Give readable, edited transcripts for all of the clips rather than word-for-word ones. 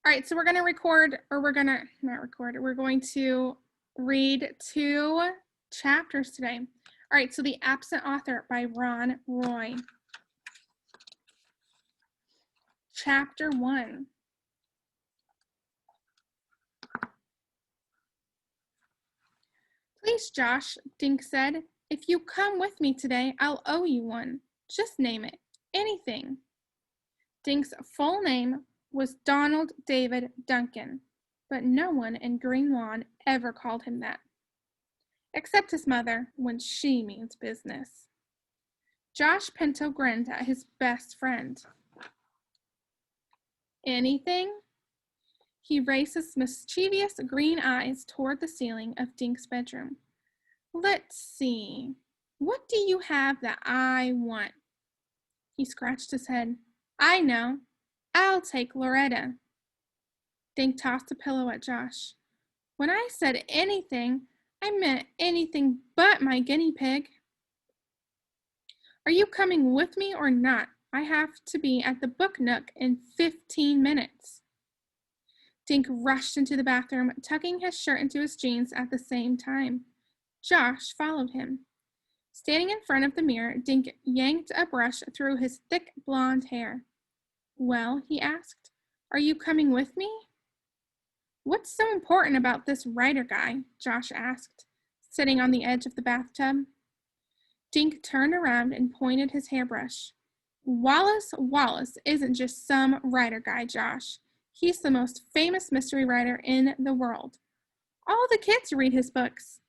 All right, so we're going to record, or we're going to not record, we're going to read 2 chapters today. All right, so The Absent Author by Ron Roy. Chapter 1. Please, Josh, Dink said. If you come with me today, I'll owe you one. Just name it. Anything. Dink's full name was Donald David Duncan, but no one in Green Lawn ever called him that, except his mother when she means business. Josh Pinto grinned at his best friend. Anything? He raised his mischievous green eyes toward the ceiling of Dink's bedroom. Let's see. What do you have that I want? He scratched his head. I know. I'll take Loretta. Dink tossed a pillow at Josh. When I said anything, I meant anything but my guinea pig. Are you coming with me or not? I have to be at the book nook in 15 minutes. Dink rushed into the bathroom, tucking his shirt into his jeans at the same time. Josh followed him. Standing in front of the mirror, Dink yanked a brush through his thick blonde hair. Well, he asked, are you coming with me? What's so important about this writer guy? Josh asked, sitting on the edge of the bathtub. Dink turned around and pointed his hairbrush. Wallace Wallace isn't just some writer guy, Josh. He's the most famous mystery writer in the world. All the kids read his books,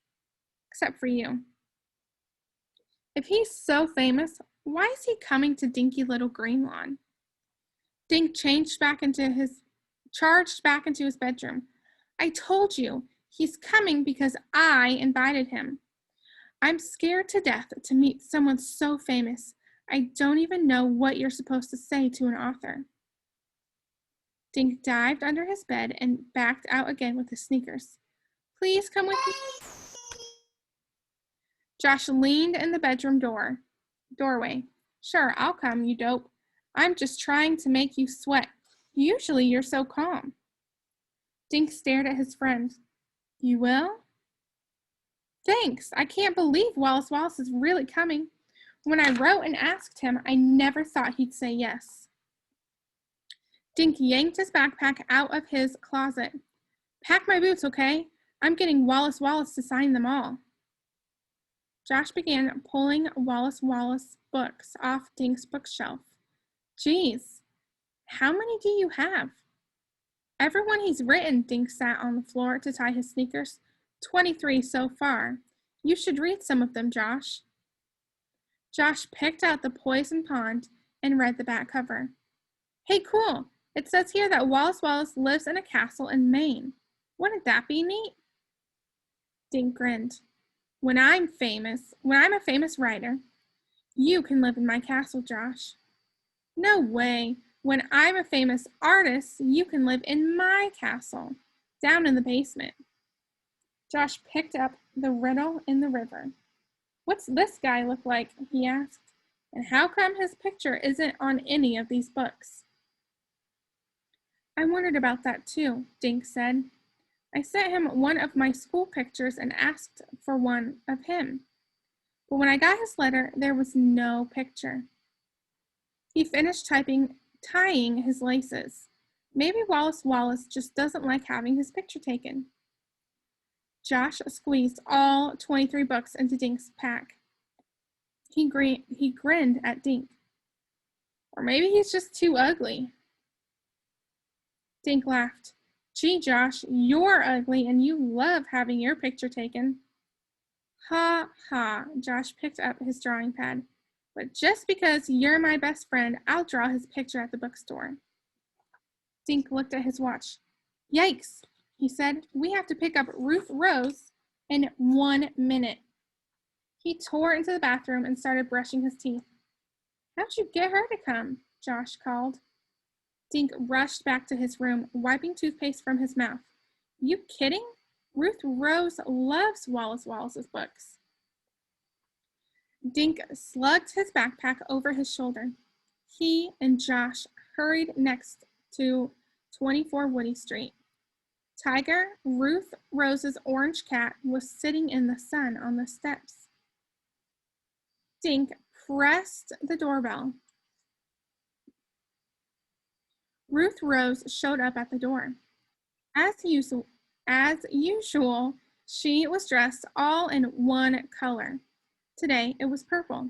except for you. If he's so famous, why is he coming to dinky little Green Lawn? Dink charged back into his bedroom. I told you, he's coming because I invited him. I'm scared to death to meet someone so famous. I don't even know what you're supposed to say to an author. Dink dived under his bed and backed out again with his sneakers. Please come with me. Josh leaned in the bedroom doorway. Sure, I'll come, you dope. I'm just trying to make you sweat. Usually you're so calm. Dink stared at his friend. You will? Thanks. I can't believe Wallace Wallace is really coming. When I wrote and asked him, I never thought he'd say yes. Dink yanked his backpack out of his closet. Pack my boots, okay? I'm getting Wallace Wallace to sign them all. Josh began pulling Wallace Wallace books off Dink's bookshelf. Geez, how many do you have? Everyone he's written. Dink sat on the floor to tie his sneakers. 23 so far. You should read some of them, Josh. Josh picked out The Poison Pond and read the back cover. Hey, cool. It says here that Wallace Wallace lives in a castle in Maine. Wouldn't that be neat? Dink grinned. When I'm a famous writer, you can live in my castle, Josh. No way. When I'm a famous artist, you can live in my castle, down in the basement. Josh picked up The Riddle in the River. What's this guy look like? He asked. And how come his picture isn't on any of these books? I wondered about that too, Dink said. I sent him one of my school pictures and asked for one of him. But when I got his letter, there was no picture. He finished tying his laces. Maybe Wallace Wallace just doesn't like having his picture taken. Josh squeezed all 23 books into Dink's pack. He grinned at Dink. Or maybe he's just too ugly. Dink laughed. Gee, Josh, you're ugly and you love having your picture taken. Ha ha, Josh picked up his drawing pad. But just because you're my best friend, I'll draw his picture at the bookstore. Dink looked at his watch. Yikes, he said. We have to pick up Ruth Rose in 1 minute. He tore into the bathroom and started brushing his teeth. How'd you get her to come? Josh called. Dink rushed back to his room, wiping toothpaste from his mouth. You kidding? Ruth Rose loves Wallace Wallace's books. Dink slugged his backpack over his shoulder. He and Josh hurried next to 24 Woody Street. Tiger, Ruth Rose's orange cat, was sitting in the sun on the steps. Dink pressed the doorbell. Ruth Rose showed up at the door. As usual, she was dressed all in one color. Today it was purple.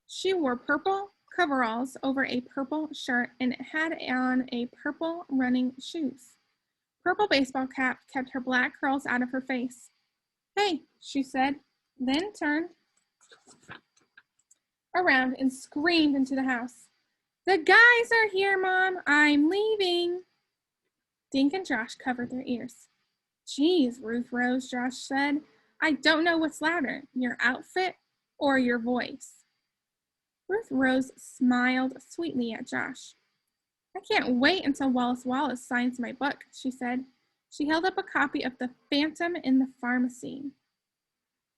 She wore purple coveralls over a purple shirt and had on a purple running shoes. Purple baseball cap kept her black curls out of her face. "Hey," she said, then turned around and screamed into the house. "The guys are here, Mom. I'm leaving." Dink and Josh covered their ears. "Geez, Ruth Rose," Josh said, "I don't know what's louder, your outfit or your voice." Ruth Rose smiled sweetly at Josh. "I can't wait until Wallace Wallace signs my book," she said. She held up a copy of The Phantom in the Pharmacy.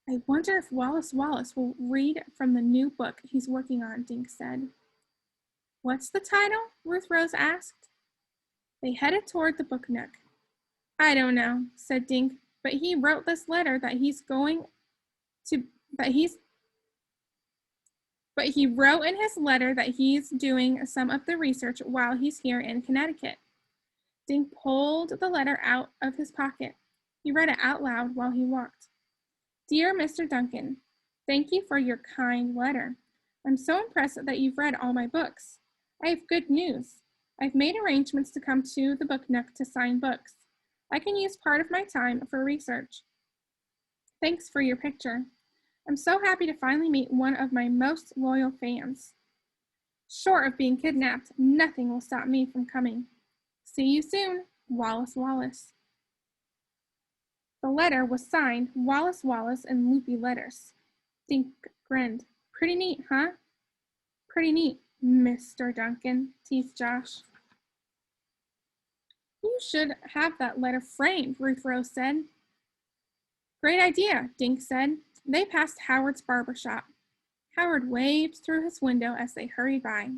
"I wonder if Wallace Wallace will read from the new book he's working on," Dink said. "What's the title?" Ruth Rose asked. They headed toward the book nook. "I don't know," said Dink, "but he wrote this letter that But he wrote in his letter that he's doing some of the research while he's here in Connecticut." Dink pulled the letter out of his pocket. He read it out loud while he walked. "Dear Mr. Duncan, thank you for your kind letter. I'm so impressed that you've read all my books. I have good news. I've made arrangements to come to the book nook to sign books. I can use part of my time for research. Thanks for your picture. I'm so happy to finally meet one of my most loyal fans. Short of being kidnapped, nothing will stop me from coming. See you soon, Wallace Wallace." The letter was signed Wallace Wallace in loopy letters. Dink grinned. "Pretty neat, huh?" "Pretty neat, Mr. Duncan," teased Josh. "You should have that letter framed," Ruth Rose said. "Great idea," Dink said. They passed Howard's barber shop. Howard waved through his window as they hurried by.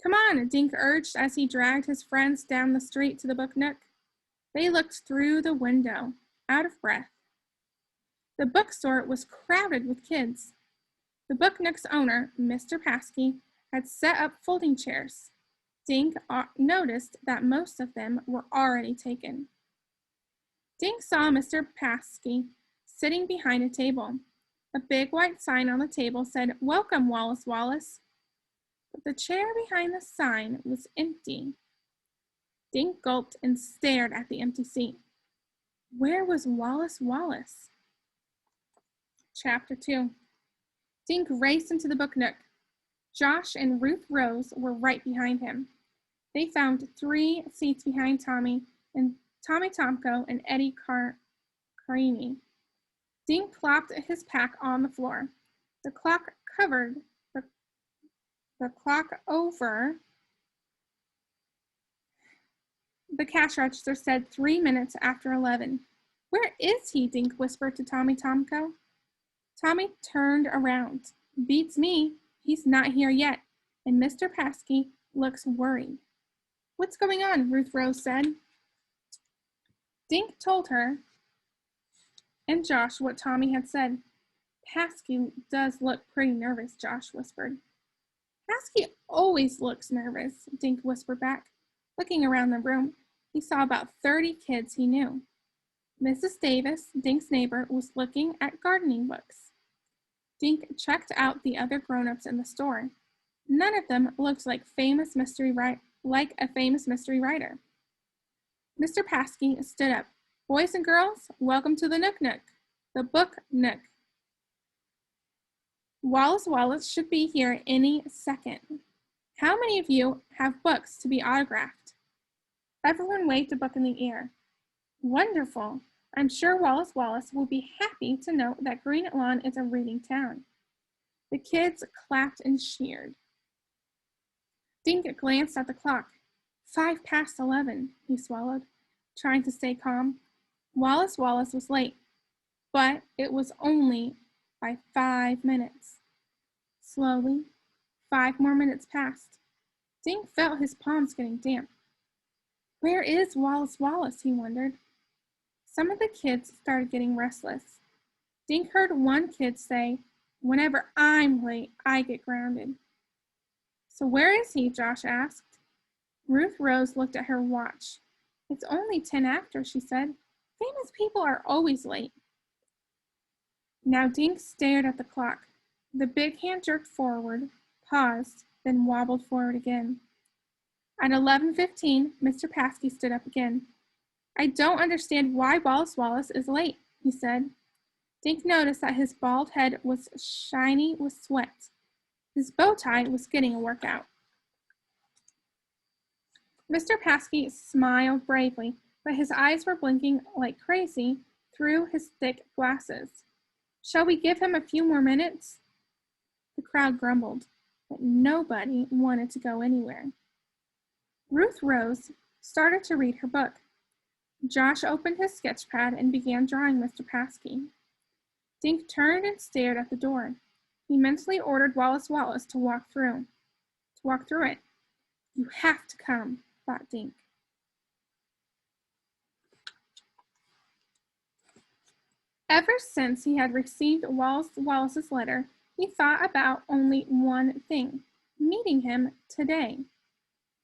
"Come on," Dink urged as he dragged his friends down the street to the book nook. They looked through the window, out of breath. The bookstore was crowded with kids. The book nook's owner, Mr. Paskey, had set up folding chairs. Dink noticed that most of them were already taken. Dink saw Mr. Paskey sitting behind a table. A big white sign on the table said, "Welcome, Wallace Wallace." But the chair behind the sign was empty. Dink gulped and stared at the empty seat. Where was Wallace Wallace? Chapter 2. Dink raced into the book nook. Josh and Ruth Rose were right behind him. They found 3 seats behind Tommy Tomko and Eddie Carini. Dink plopped his pack on the floor. The clock over the cash register said 3 minutes after 11. "Where is he?" Dink whispered to Tommy Tomko. Tommy turned around. "Beats me. He's not here yet." And Mr. Paskey looks worried. "What's going on?" Ruth Rose said. Dink told her and Josh what Tommy had said. "Paskey does look pretty nervous," Josh whispered. "Paskey always looks nervous," Dink whispered back. Looking around the room, he saw about 30 kids he knew. Mrs. Davis, Dink's neighbor, was looking at gardening books. Dink checked out the other grown-ups in the store. None of them looked like a famous mystery writer. Mr. Paskey stood up. "Boys and girls, welcome to the Nook Nook, the book nook. Wallace Wallace should be here any second. How many of you have books to be autographed?" Everyone waved a book in the air. "Wonderful. I'm sure Wallace Wallace will be happy to know that Green Lawn is a reading town." The kids clapped and cheered. Dink glanced at the clock. 11:05, he swallowed, trying to stay calm. Wallace Wallace was late, but it was only by 5 minutes. Slowly, 5 more minutes passed. Dink felt his palms getting damp. Where is Wallace Wallace, he wondered. Some of the kids started getting restless. Dink heard one kid say, "Whenever I'm late, I get grounded." "So where is he?" Josh asked. Ruth Rose looked at her watch. "It's only 10 after," she said. "Famous people are always late." Now Dink stared at the clock. The big hand jerked forward, paused, then wobbled forward again. At 11:15, Mr. Paskey stood up again. "I don't understand why Wallace Wallace is late," he said. Dink noticed that his bald head was shiny with sweat. His bow tie was getting a workout. Mr. Paskey smiled bravely, but his eyes were blinking like crazy through his thick glasses. "Shall we give him a few more minutes?" The crowd grumbled, but nobody wanted to go anywhere. Ruth Rose started to read her book. Josh opened his sketch pad and began drawing Mr. Paskey. Dink turned and stared at the door. He mentally ordered Wallace Wallace to walk through it. "You have to come," thought Dink. Ever since he had received Wallace Wallace's letter, he thought about only one thing: meeting him today.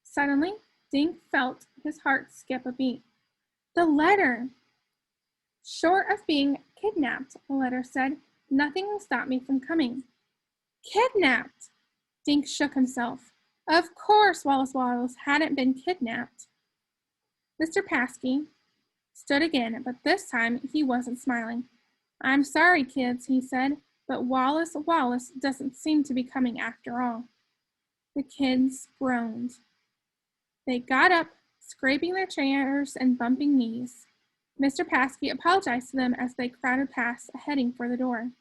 Suddenly, Dink felt his heart skip a beat. The letter! "Short of being kidnapped," the letter said, "nothing will stop me from coming." Kidnapped! Dink shook himself. Of course Wallace Wallace hadn't been kidnapped. Mr. Paskey stood again, but this time he wasn't smiling. "I'm sorry, kids," he said, "but Wallace Wallace doesn't seem to be coming after all." The kids groaned. They got up, scraping their chairs and bumping knees. Mr. Paskey apologized to them as they crowded past, heading for the door.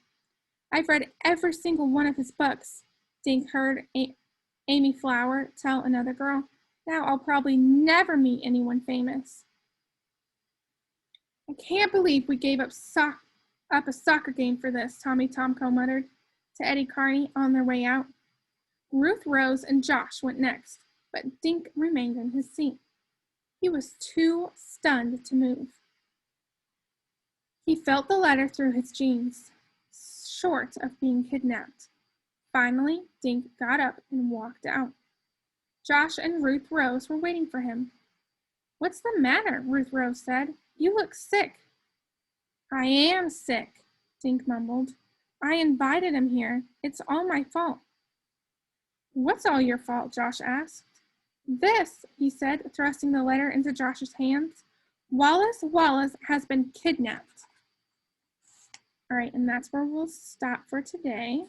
"I've read every single one of his books," Dink heard Amy Flower tell another girl. "Now I'll probably never meet anyone famous." "I can't believe we gave up a soccer game for this," Tommy Tomko muttered to Eddie Carney on their way out. Ruth Rose and Josh went next, but Dink remained in his seat. He was too stunned to move. He felt the letter through his jeans, short of being kidnapped. Finally, Dink got up and walked out. Josh and Ruth Rose were waiting for him. "What's the matter?" Ruth Rose said. "You look sick." "I am sick," Dink mumbled. "I invited him here. It's all my fault." "What's all your fault?" Josh asked. "This," he said, thrusting the letter into Josh's hands. "Wallace Wallace has been kidnapped." All right, and that's where we'll stop for today.